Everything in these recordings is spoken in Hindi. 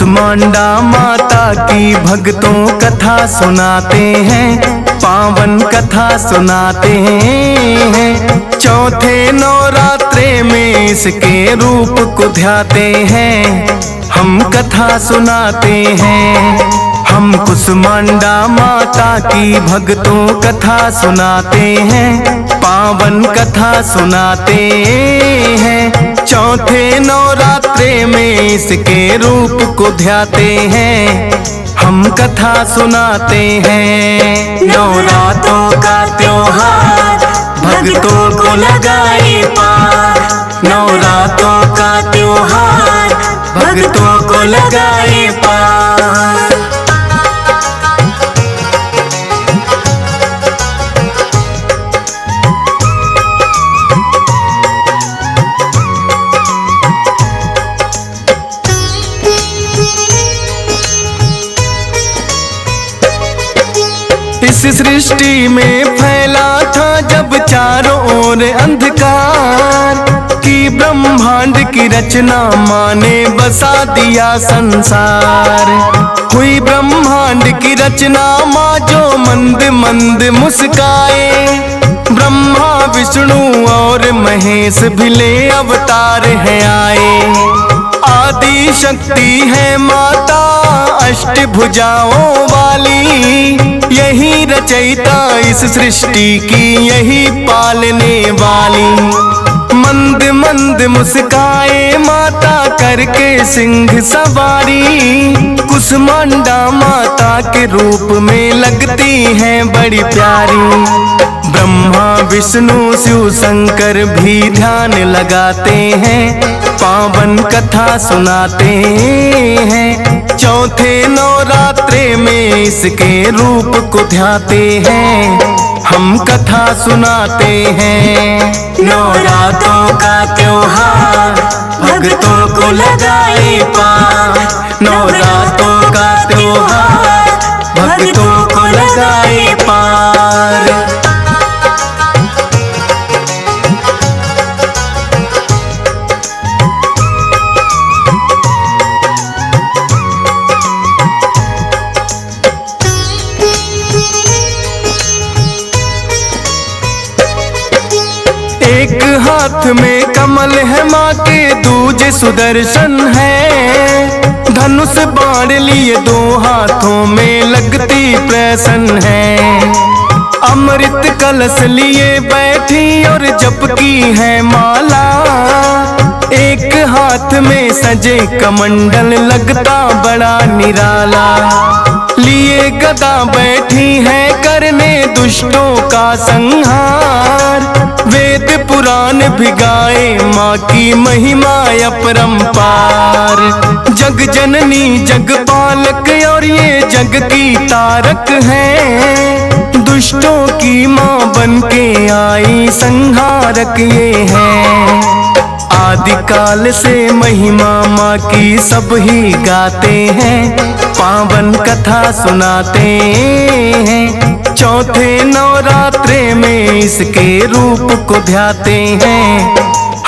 कुसमांडा माता की भक्तों कथा सुनाते हैं, पावन कथा सुनाते हैं। चौथे नवरात्रे में इसके रूप को ध्याते हैं, हम कथा सुनाते हैं। हम कुसमांडा माता की भक्तों कथा सुनाते हैं, पावन कथा सुनाते हैं। चौथे नवरात्रे में इसके रूप को ध्याते हैं, हम कथा सुनाते हैं। नवरात्रों का त्योहार भक्तों को लगाए पार, नवरात्रों का त्योहार भक्तों को लगाए पार। इस सृष्टि में फैला था जब चारों ओर अंधकार, कि ब्रह्मांड की रचना माँ ने बसा दिया संसार। हुई ब्रह्मांड की रचना माँ जो मंद मंद मुस्काए, ब्रह्मा विष्णु और महेश भी ले अवतार है आए। आदि शक्ति है माता अष्टभुजाओं वाली, यही रचयिता इस सृष्टि की, यही पालने वाली। मंद मंद मुस्काए माता करके सिंह सवारी, कुसमांडा माता के रूप में लगती है बड़ी प्यारी। ब्रह्मा विष्णु शिव शंकर भी ध्यान लगाते हैं, पावन कथा सुनाते हैं। चौथे नवरात्रे में इसके रूप को ध्याते हैं, हम कथा सुनाते हैं। नवरात्रों का त्योहार भक्तों को लगाए पार, नवरात्रों का त्योहार भक्तों को लगाए पार। एक हाथ में कमल है माँ के, दूजे सुदर्शन है। धनुष बाण लिए दो हाथों में लगती प्रसन्न है। अमृत कलश लिए बैठी और जपकी है माला, एक हाथ में सजे कमंडल लगता बड़ा निराला। लिए गदा बैठी है करने दुष्टों का संहार, वेद पुराण भी गाए माँ की महिमा अपरंपार। जग जननी जग पालक और ये जग की तारक है, दुष्टों की माँ बन के आई संहारक ये है। आदिकाल से महिमा माँ की सब ही गाते हैं, पावन कथा सुनाते हैं। चौथे नवरात्रे में इसके रूप को ध्याते हैं,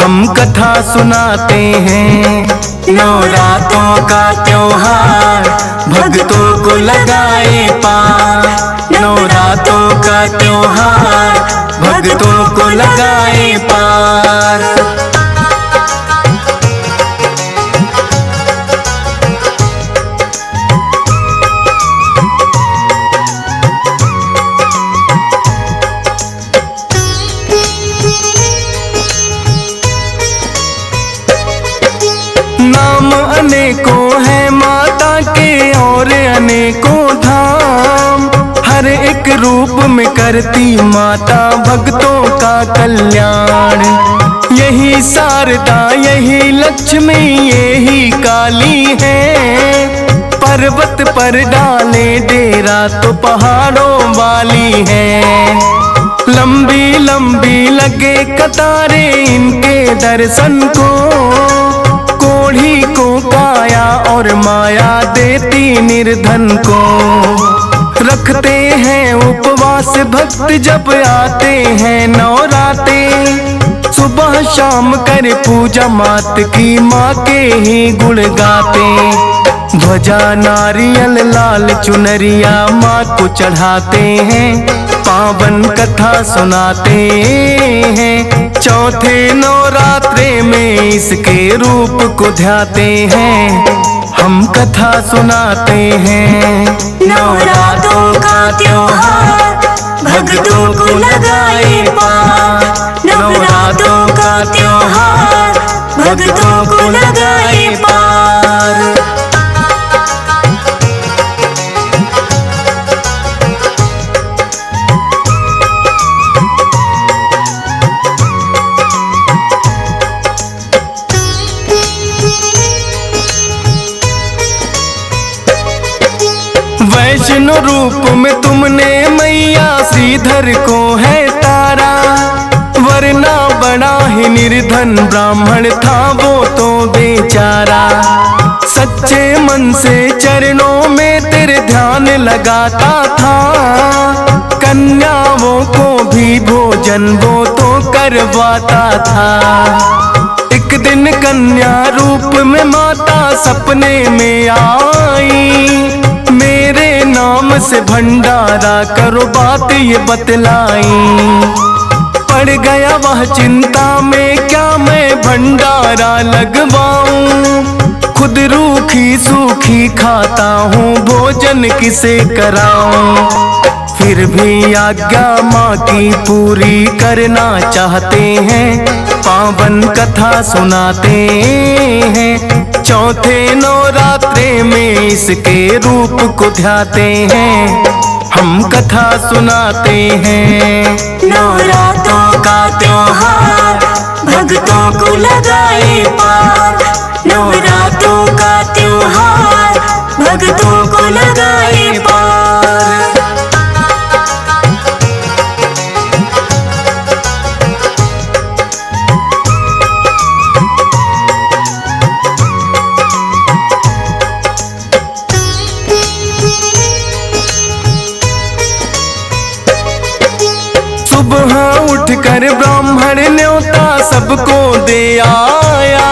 हम कथा सुनाते हैं। नवरात्रों का त्योहार भक्तों को लगाए पार, नवरात्रों का त्योहार भक्तों को लगाए पार। नाम अनेकों है माता के और अनेकों धाम, हर एक रूप में करती माता भक्तों का कल्याण। यही शारदा यही लक्ष्मी यही काली है, पर्वत पर डाले डेरा तो पहाड़ों वाली है। लंबी लंबी लगे कतारे इनके दर्शन को, कोढ़ी को काया और माया देती निर्धन को। रखते हैं उपवास भक्त जब आते हैं नवराते, सुबह शाम कर पूजा मात की, माँ के ही गुण गाते। ध्वजा नारियल लाल चुनरिया माँ को चढ़ाते हैं, पावन कथा सुनाते हैं। चौथे नवरात्रे में इसके रूप को ध्याते हैं, हम कथा सुनाते हैं। नवरात्रों का त्योहार भक्तों को लगाए पार, नवरात्रों का त्योहार भक्तों को लगाए पार। वैष्णो रूप में तुमने मैया श्रीधर को है तारा, वरना बड़ा ही निर्धन ब्राह्मण था वो तो बेचारा। सच्चे मन से चरणों में तेरे ध्यान लगाता था, कन्याओं को भी भोजन वो तो करवाता था। एक दिन कन्या रूप में माता सपने में आई, मेरे नाम से भंडारा करो बात ये बतलाई। पड़ गया वह चिंता में, क्या मैं भंडारा लगवाऊं, खुद रूखी सूखी खाता हूँ भोजन किसे कराऊं। फिर भी आज्ञा माँ की पूरी करना चाहते हैं, पावन कथा सुनाते हैं। चौथे नवरात्रे में इसके रूप को ध्याते हैं, हम कथा सुनाते हैं। नवरात्रों का त्योहार भक्तों को लगाए पार, नवरात्रों का त्योहार भक्तों को लगाए पार। सुबह उठकर ब्राह्मण न्योता सबको दे आया,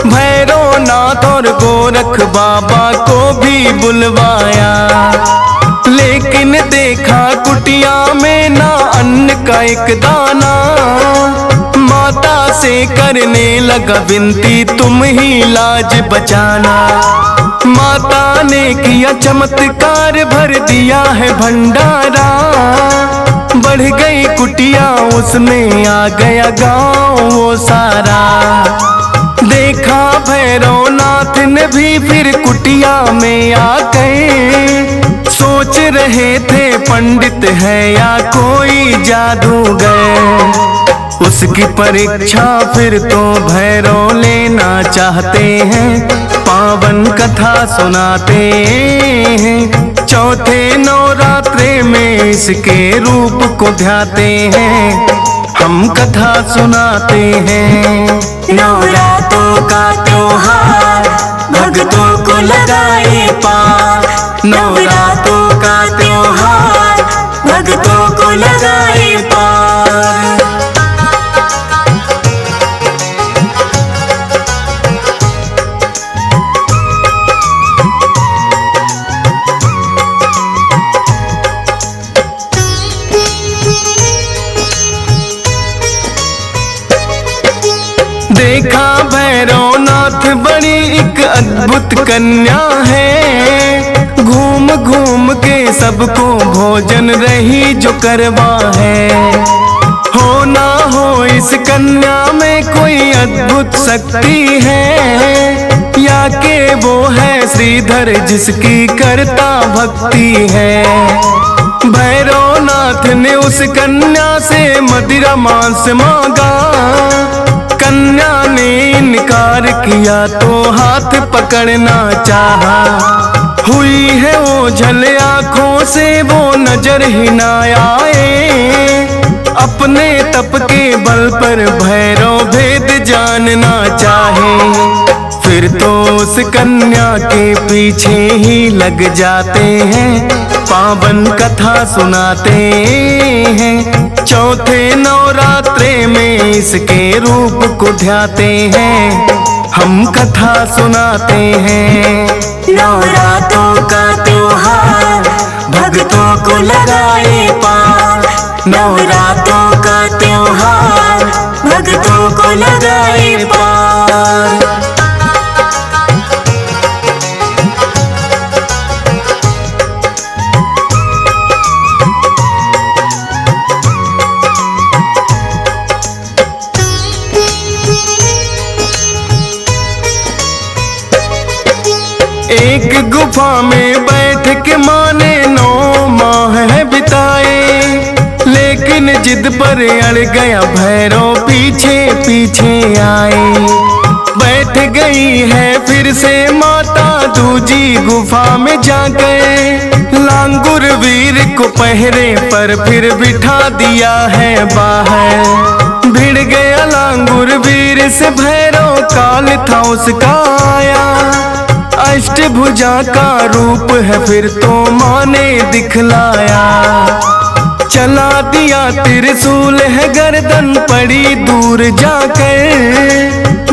भैरव नाथ और गोरख बाबा को भी बुलवाया। लेकिन देखा कुटिया में ना अन्न का एक दाना, माता से करने लगा विनती तुम ही लाज बचाना। माता ने किया चमत्कार भर दिया है भंडारा, बढ़ गई कुटिया उसमें आ गया गाँव वो सारा। देखा भैरवनाथ ने भी फिर कुटिया में आ गए, सोच रहे थे पंडित है या कोई जादूगर। उसकी परीक्षा फिर तो भैरव लेना चाहते हैं, पावन कथा सुनाते हैं। चौथे नवरात्रे में इसके रूप को ध्याते हैं, हम कथा सुनाते हैं। नवरात्रों का त्योहार भक्तों को लगाए पार, नवरात्रों का त्योहार भक्तों को लगाए पार। देखा भैरवनाथ बड़ी एक अद्भुत कन्या है, घूम घूम के सबको भोजन रही जो करवा है। हो ना हो इस कन्या में कोई अद्भुत शक्ति है, या के वो है श्रीधर जिसकी करता भक्ति है। भैरवनाथ ने उस कन्या से मदिरा मांस मांगा, कन्या ने इनकार किया तो हाथ पकड़ना चाहा। हुई है ओझल आँखों से वो नजर ही ना आए, अपने तप के बल पर भैरव भेद जानना चाहे। फिर तो उस कन्या के पीछे ही लग जाते हैं, पावन कथा सुनाते हैं। चौथे नवरात्रे में इसके रूप को ध्याते हैं, हम कथा सुनाते हैं। नवरात्रों का त्योहार भक्तों को लगाए पार, नवरात्रों का त्योहार भक्तों को लगाए पार। एक गुफा में बैठ के माँ ने 9 माह है बिताए, लेकिन जिद पर अड़ गया भैरव पीछे पीछे आए। बैठ गई है फिर से माता दूजी गुफा में जाकर, लांगुर वीर को पहरे पर फिर बिठा दिया है बाहर। भिड़ गया लांगुर वीर से भैरव, काल था उसका आया। अष्टभुजा का रूप है फिर तो माँ ने दिखलाया। चला दिया त्रिशूल है गर्दन पड़ी दूर जाकर,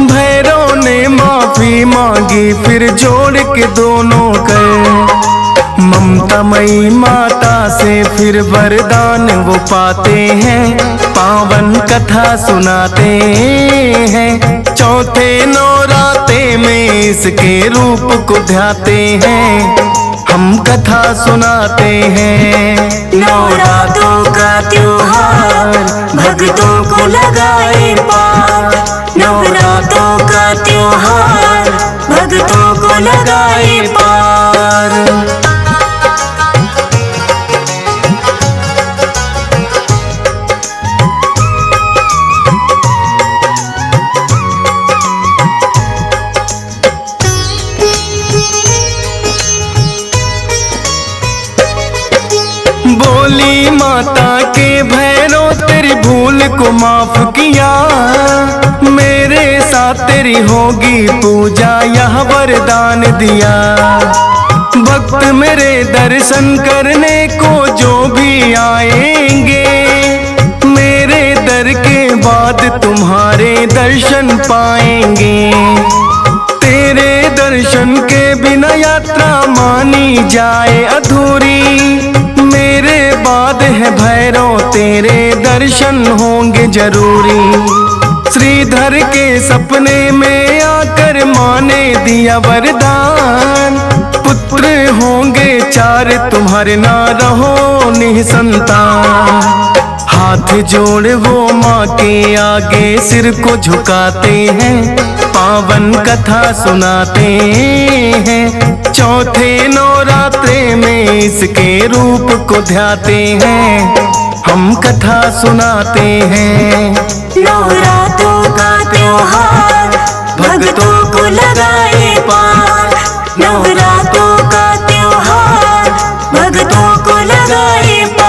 भैरव ने माफी मांगी फिर जोड़ के दोनों कर। ममतामयी माता से फिर वरदान वो पाते हैं, पावन कथा सुनाते हैं। चौथे नवरात्रे में इसके रूप को ध्याते हैं, हम कथा सुनाते हैं। नवरात्रों का त्योहार भक्तों को लगाए पार, नवरात्रों का त्योहार भक्तों को लगाए पार। बोली माता के भैरव तेरी भूल को माफ किया, मेरे साथ तेरी होगी पूजा यह वरदान दिया। भक्त मेरे दर्शन करने को जो भी आएंगे, मेरे दर के बाद तुम्हारे दर्शन पाएंगे। तेरे दर्शन के बिना यात्रा मानी जाए अधूरी, मेरे बाद है भैरव तेरे दर्शन होंगे जरूरी। श्रीधर के सपने में आकर माँ ने दिया वरदान, पुत्र होंगे 4 तुम्हारे ना रहो निसंतान। हाथ जोड़ वो माँ के आगे सिर को झुकाते हैं, पावन कथा सुनाते हैं। चौथे नवरात्रे में इसके रूप को ध्याते हैं, हम कथा सुनाते हैं। नवरात्रों का त्योहार भक्तों को लगाए पार, नवरात्रों का त्योहार भक्तों को लगाए पार।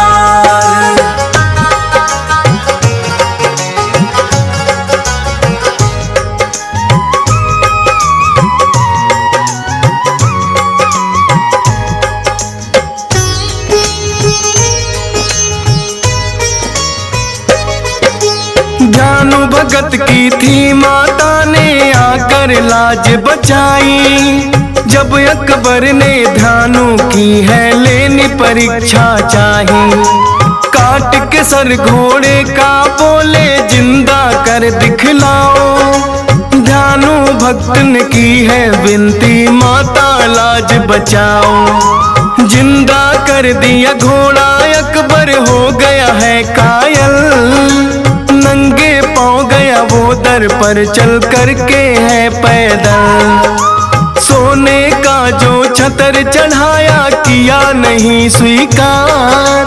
जानु भगत की थी माता ने आकर लाज बचाई, जब अकबर ने ध्यानु की है लेनी परीक्षा चाही। काट के सर घोड़े का बोले जिंदा कर दिखलाओ, ध्यानु भक्त ने की है विनती माता लाज बचाओ। जिंदा कर दिया घोड़ा अकबर हो गया है कायल, नंगे पाँव गया वो दर पर चल करके है पैदल। सोने का जो छतर चढ़ाया किया नहीं स्वीकार,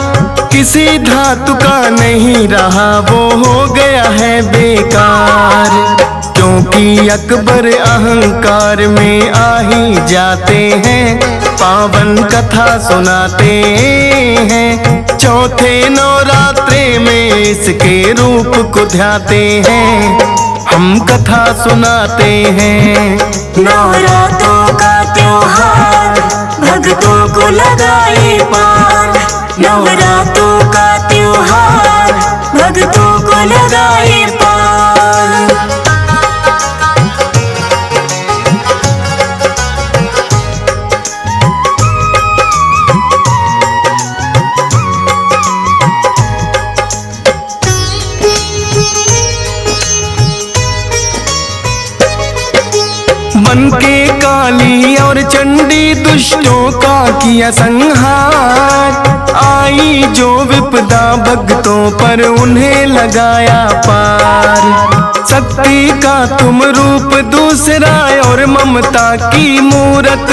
किसी धातु का नहीं रहा वो हो गया है बेकार। क्योंकि अकबर अहंकार में आ ही जाते हैं, पावन कथा सुनाते हैं। चौथे नवरात्रे में इसके रूप को ध्याते हैं, हम कथा सुनाते हैं। नवरात्रों का त्योहार भक्तों को लगाए पार। नवरात्रों का त्योहार भक्तों को लगाए पार। बन के काली और चंडी दुष्टों का किया संहार। आई जो विपदा भक्तों पर उन्हें लगाया पार। शक्ति का तुम रूप दूसरा और ममता की मूरत,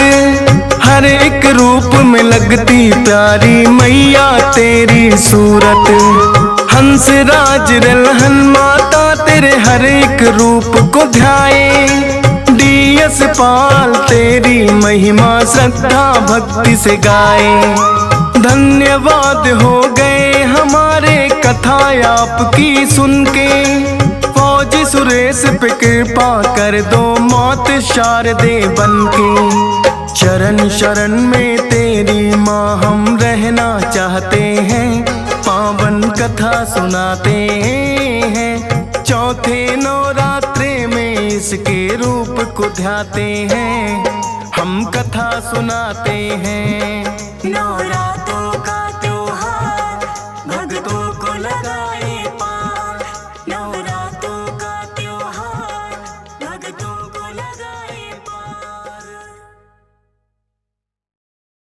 हर एक रूप में लगती प्यारी मैया तेरी सूरत। हंस राज रलहन माता तेरे हर एक रूप को ध्याए। डीएस पाल तेरी महिमा श्रद्धा भक्ति से गाए। धन्यवाद हो गए हमारे कथा आपकी सुन के। फौज सुरेश पे कृपा कर दो मौत शारदे बन के। चरण शरण में तेरी माँ हम रहना चाहते हैं। पावन कथा सुनाते हैं। चौथे नवरात्रे में इसके रूप को ध्याते हैं। हम कथा सुनाते हैं। नवरात्रों का त्योहार भक्तों को लगाए